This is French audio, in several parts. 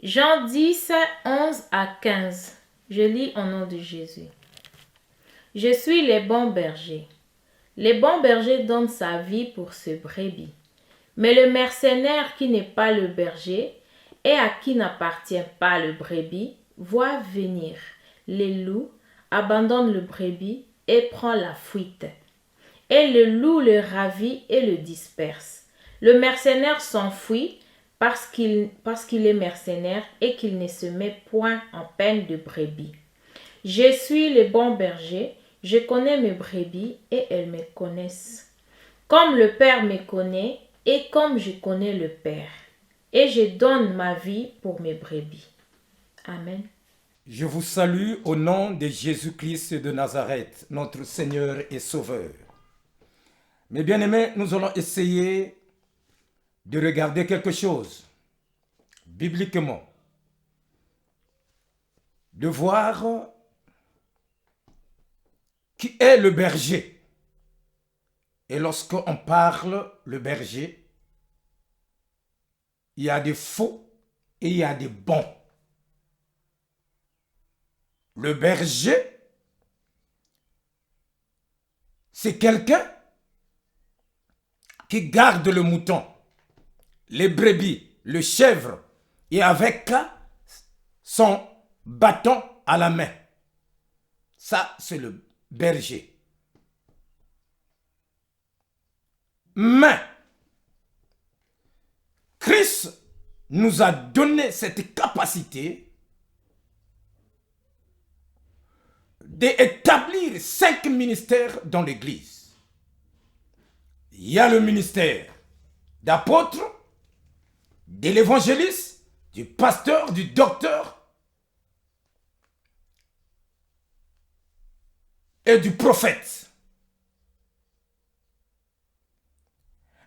Jean 10, 11 à 15. Je lis au nom de Jésus. Je suis le bon berger. Le bon berger donne sa vie pour ses brebis. Mais le mercenaire qui n'est pas le berger et à qui n'appartient pas le brebis, voit venir les loups, abandonne le brebis et prend la fuite. Et le loup le ravit et le disperse. Le mercenaire s'enfuit parce qu'il est mercenaire et qu'il ne se met point en peine de brebis. Je suis le bon berger, je connais mes brebis et elles me connaissent. Comme le Père me connaît et comme je connais le Père. Et je donne ma vie pour mes brebis. Amen. Je vous salue au nom de Jésus-Christ de Nazareth, notre Seigneur et Sauveur. Mes bien-aimés, nous allons essayer de regarder quelque chose, bibliquement, de voir qui est le berger. Et lorsqu'on parle le berger, il y a des faux et il y a des bons. Le berger, c'est quelqu'un qui garde le mouton, les brebis, le chèvre, et avec son bâton à la main. Ça, c'est le berger. Mais, Christ nous a donné cette capacité d'établir 5 ministères dans l'Église. Il y a le ministère d'apôtre, de l'évangéliste, du pasteur, du docteur et du prophète.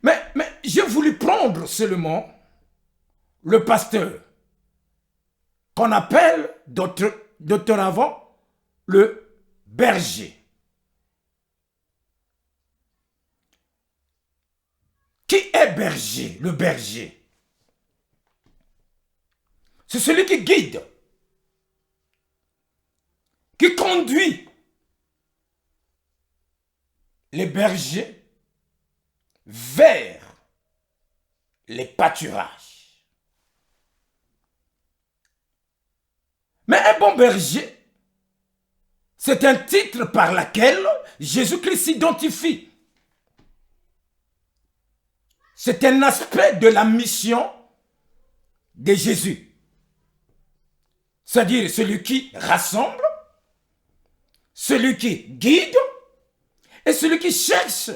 Mais j'ai voulu prendre seulement le pasteur, qu'on appelle dorénavant le berger. Qui est berger? Le berger, c'est celui qui guide, qui conduit les bergers vers les pâturages. Mais un bon berger, c'est un titre par lequel Jésus-Christ s'identifie. C'est un aspect de la mission de Jésus. C'est-à-dire celui qui rassemble, celui qui guide et celui qui cherche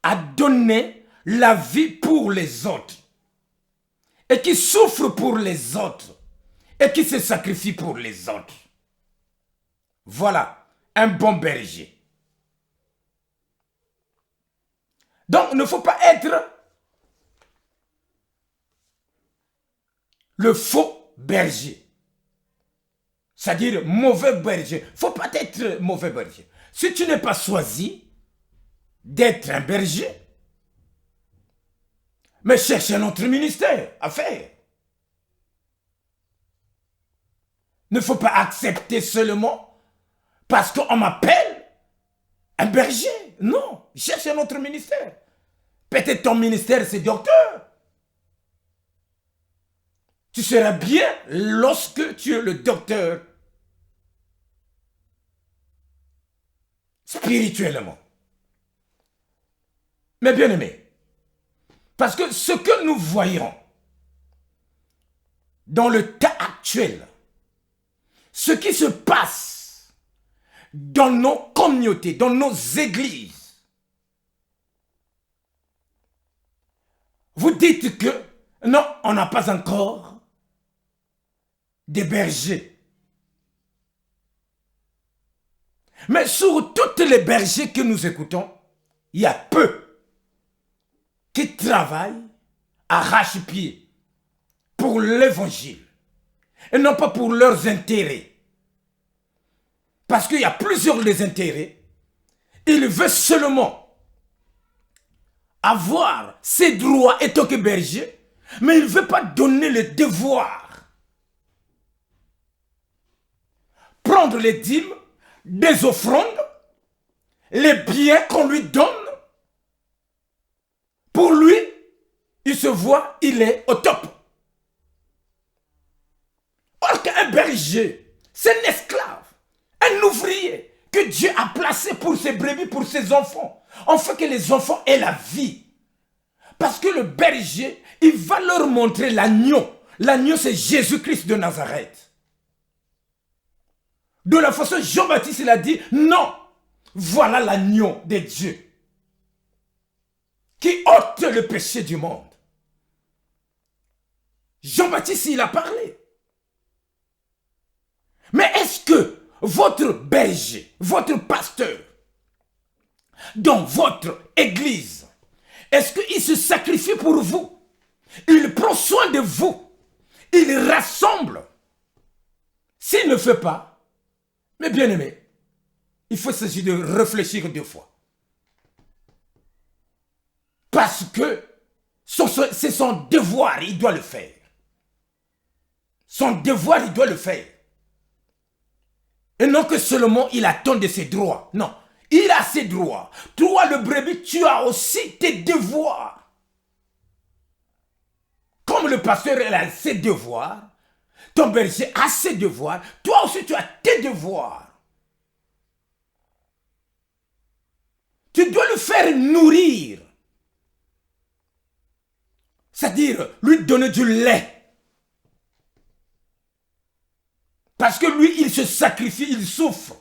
à donner la vie pour les autres et qui souffre pour les autres et qui se sacrifie pour les autres. Voilà un bon berger. Donc, il ne faut pas être le faux berger. C'est-à-dire mauvais berger. Il ne faut pas être mauvais berger. Si tu n'es pas choisi d'être un berger, mais cherche un autre ministère à faire. Il ne faut pas accepter seulement parce qu'on m'appelle un berger. Non, cherche un autre ministère. Peut-être ton ministère, c'est docteur. Tu seras bien lorsque tu es le docteur spirituellement. Mais bien aimé, parce que ce que nous voyons dans le temps actuel, ce qui se passe dans nos communautés, dans nos églises, vous dites que non, on n'a pas encore des bergers. Mais sur toutes les bergers que nous écoutons, il y a peu qui travaillent arrache-pied pour l'évangile et non pas pour leurs intérêts. Parce qu'il y a plusieurs des intérêts. Ils veulent seulement avoir ses droits et tant que berger, mais il ne veut pas donner le devoir prendre les dîmes, des offrandes, les biens qu'on lui donne. Pour lui, il se voit, il est au top. Or qu'un berger, c'est un esclave, un ouvrier que Dieu a placé pour ses brebis, pour ses enfants. En fait que les enfants aient la vie. Parce que le berger, il va leur montrer l'agneau. L'agneau, c'est Jésus-Christ de Nazareth. De la façon, Jean-Baptiste, il a dit, non, voilà l'agneau de Dieu qui ôte le péché du monde. Jean-Baptiste, il a parlé. Mais est-ce que votre berger, votre pasteur, dans votre église, est-ce qu'il se sacrifie pour vous? Il prend soin de vous. Il rassemble. S'il ne fait pas, mes bien-aimés, il faut s'agir de réfléchir 2 fois. Parce que c'est son devoir, il doit le faire. Son devoir, il doit le faire. Et non que seulement il attend de ses droits. Non, il a ses droits. Toi, le brebis, tu as aussi tes devoirs. Comme le pasteur a ses devoirs, ton berger a ses devoirs, toi aussi tu as tes devoirs. Tu dois le faire nourrir. C'est-à-dire lui donner du lait. Parce que lui, il se sacrifie, il souffre.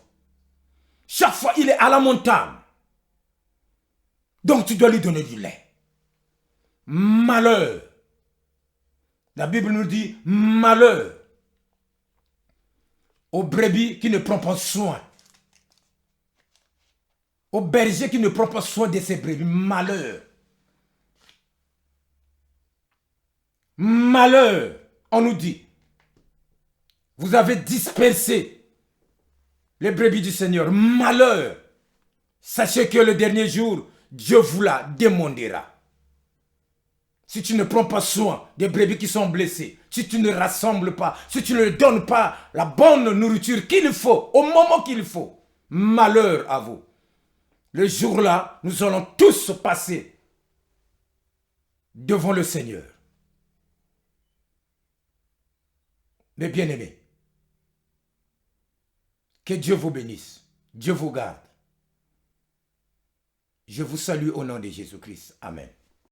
Chaque fois, il est à la montagne. Donc, tu dois lui donner du lait. Malheur. La Bible nous dit malheur au brebis qui ne prend pas soin. Au berger qui ne prend pas soin de ses brebis. Malheur. Malheur. On nous dit. Vous avez dispersé les brebis du Seigneur. Malheur. Sachez que le dernier jour, Dieu vous la demandera. Si tu ne prends pas soin des brebis qui sont blessées, si tu ne rassembles pas, si tu ne donnes pas la bonne nourriture qu'il faut, au moment qu'il faut, malheur à vous. Le jour-là, nous allons tous passer devant le Seigneur. Mes bien-aimés, que Dieu vous bénisse, Dieu vous garde. Je vous salue au nom de Jésus-Christ. Amen.